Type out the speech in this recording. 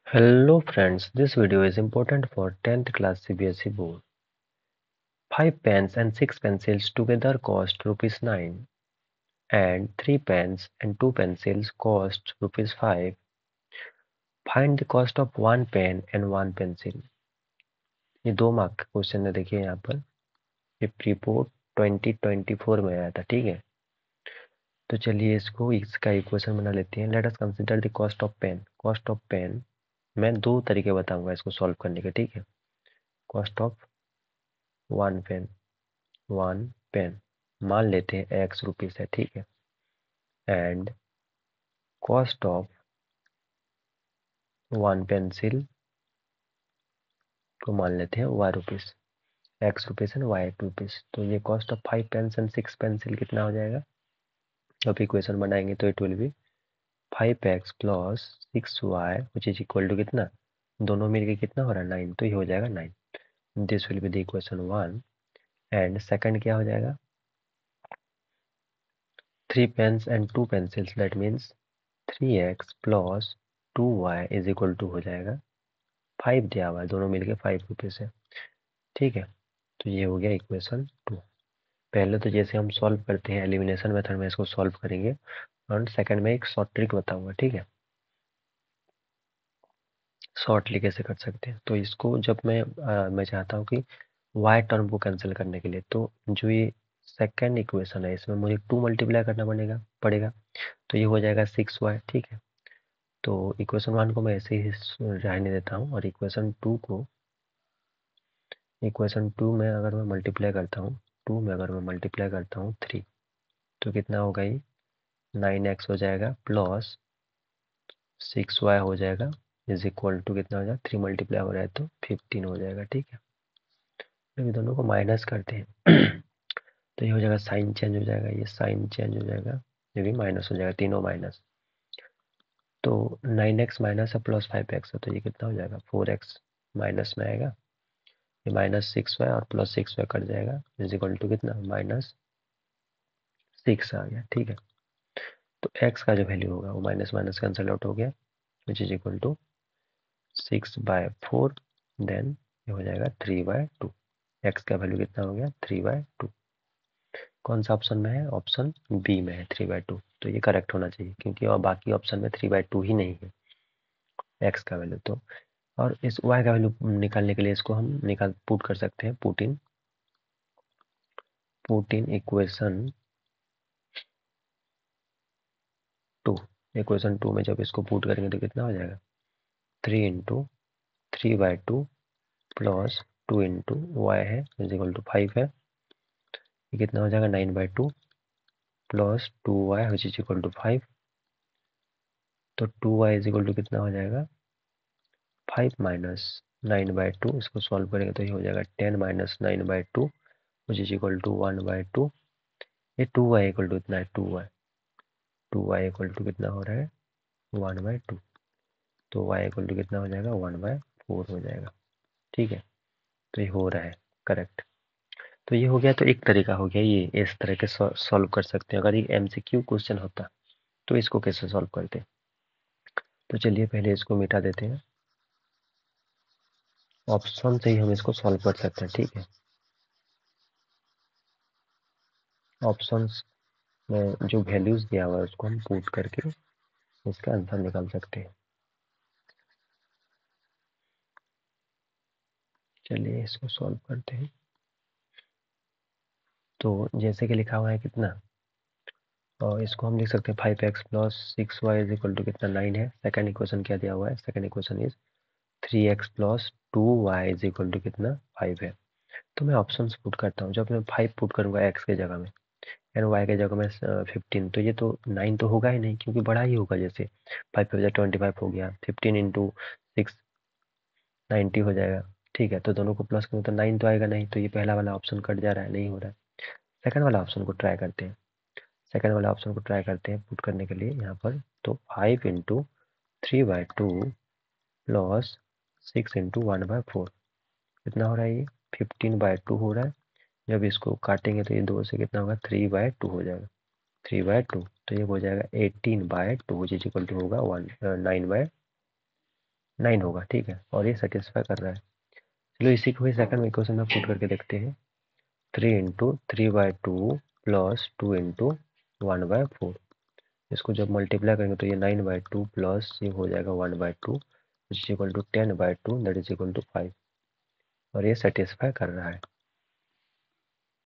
Hello friends, this video is important for 10th class CBSE board. 5 pens and 6 pencils together cost rupees 9 and 3 pens and 2 pencils cost rupees 5. Find the cost of 1 pen and 1 pencil. ये 2 mark का question है। देखिए यहाँ पर ये report 2024 में आया था, ठीक है। तो चलिए इसका इक्वेशन बना लेते हैं। Let us consider the cost of pen. Cost of pen मैं 2 तरीके बताऊंगा इसको सॉल्व करने के, ठीक है। कॉस्ट ऑफ 1 पेन मान लेते हैं x रुपीज है, ठीक है। एंड कॉस्ट ऑफ 1 पेंसिल को मान लेते हैं y rupees, x rupees and y rupees. तो ये cost of 5 pens and 6 pencil कितना हो जाएगा। अब इक्वेशन बनाएंगे तो it will be 5x plus 6y which is equal to कितना, दोनों मिलके कितना हो रहा है 9, तो ये हो जाएगा 9। This will be the equation 1। And second क्या हो जाएगा, 3 pens and 2 pencils, that means 3x plus 2y is equal to हो जाएगा 5 दिया हुआ है, दोनों मिलके 5 रुपीज है, ठीक है। तो ये हो गया इक्वेशन 2। पहले तो जैसे हम सॉल्व करते हैं एलिमिनेशन मेथड में इसको सॉल्व करेंगे, और सेकंड में एक शॉर्ट ट्रिक बताऊंगा, ठीक है। शॉर्टली कैसे कर सकते हैं, तो इसको जब मैं चाहता हूँ कि y टर्म को कैंसिल करने के लिए, तो जो ये सेकंड इक्वेशन है इसमें मुझे 2 मल्टीप्लाई करना पड़ेगा। तो ये हो जाएगा 6y, ठीक है। तो इक्वेशन 1 को मैं ऐसे ही रहने देता हूँ, और इक्वेशन टू में अगर मैं मल्टीप्लाई करता हूँ 3, तो कितना होगा ये 9x हो जाएगा प्लस 6y हो जाएगा इज इक्वल टू कितना हो जाएगा, 3 मल्टीप्लाई हो रहा है तो 15 हो जाएगा, ठीक है। अभी दोनों को माइनस करते हैं तो ये हो जाएगा, साइन चेंज हो जाएगा, ये साइन चेंज हो जाएगा, ये भी माइनस हो जाएगा, तीनों माइनस। तो 9x माइनस है प्लस 5x है, तो ये कितना हो जाएगा 4x माइनस में आएगा, ये माइनस 6y और प्लस 6y कट जाएगा इज इक्वल टू कितना -6 आ गया, ठीक है। तो x का जो वैल्यू होगा वो माइनस माइनस कैंसल आउट हो गया, which is equal to 6/4, then ये हो जाएगा 3/2। x का वैल्यू कितना हो गया 3/2। कौन सा ऑप्शन में है, ऑप्शन बी में है 3/2। तो ये करेक्ट होना चाहिए क्योंकि और बाकी ऑप्शन में 3/2 ही नहीं है x का वैल्यू। तो और इस y का वैल्यू निकालने के लिए इसको हम पुट कर सकते हैं, पुट इन इक्वेशन 2 में जब इसको पुट करेंगे तो कितना हो जाएगा 3 इंटू 3/2 प्लस 2 इंटू वाई है इज इक्वल टू 5 है, ये कितना हो जाएगा 9/2 plus 2y which is equal to 5। तो 2y इज इक्वल टू कितना हो जाएगा 5 माइनस 9/2, इसको सॉल्व करेंगे तो ये हो जाएगा 10 minus 9/2 which is equal to 1/2। ये 2y इक्वल टू इतना है 2y इक्वल टू कितना हो रहा है 1/2। तो y इक्वल टू कितना हो जाएगा 1/4 हो जाएगा, ठीक है। तो ये हो रहा है करेक्ट। तो ये हो गया, तो एक तरीका हो गया, ये इस तरह के सॉल्व कर सकते हैं। अगर ये MCQ क्वेश्चन होता तो इसको कैसे सॉल्व करते। तो चलिए पहले इसको मिटा देते हैं, ऑप्शन से ही हम इसको सॉल्व कर सकते हैं, ठीक है। ऑप्शंस में जो वैल्यूज दिया हुआ है उसको हम पुट करके इसका आंसर निकाल सकते हैं। चलिए इसको सॉल्व करते हैं। तो जैसे कि लिखा हुआ है कितना, और इसको हम लिख सकते हैं 5x plus 6y is equal to कितना 9 है। सेकंड इक्वेशन क्या दिया हुआ है, second equation is 3x plus 2y is equal to कितना 5 है। तो मैं ऑप्शंस पुट करता हूँ, जब मैं 5 पुट करूँगा x के जगह में एंड y के जगह में 15, तो ये तो 9 तो होगा ही नहीं क्योंकि बड़ा ही होगा। जैसे 5×5 = 25 हो गया, 15 इंटू 6 90 हो जाएगा, ठीक है। तो दोनों को प्लस करूँ तो 9 तो आएगा नहीं, तो ये पहला वाला ऑप्शन कट जा रहा है, नहीं हो रहा है। सेकंड वाला ऑप्शन को ट्राई करते हैं, पुट करने के लिए यहाँ पर। तो 5 इंटू 3/2 प्लस 6 इंटू 1/4 कितना हो रहा है, ये 15/2 हो रहा है। जब इसको काटेंगे तो ये 2 से कितना होगा 3/2 हो जाएगा, 3/2। तो ये हो जाएगा 18/2 विच इज इक्वल टू होगा 9/2। 9 होगा, ठीक है, और ये सेटिस्फाई कर रहा है। चलो इसी को ही सेकंड इक्वेशन में पुट करके देखते हैं। 3 × 3/2 प्लस 2 × 1/4। इसको जब मल्टीप्लाई करेंगे तो ये 9/2 प्लस ये हो जाएगा 1/2 which is equal to 10/2 that is equal to 5, और ये सेटिस्फाई कर रहा है।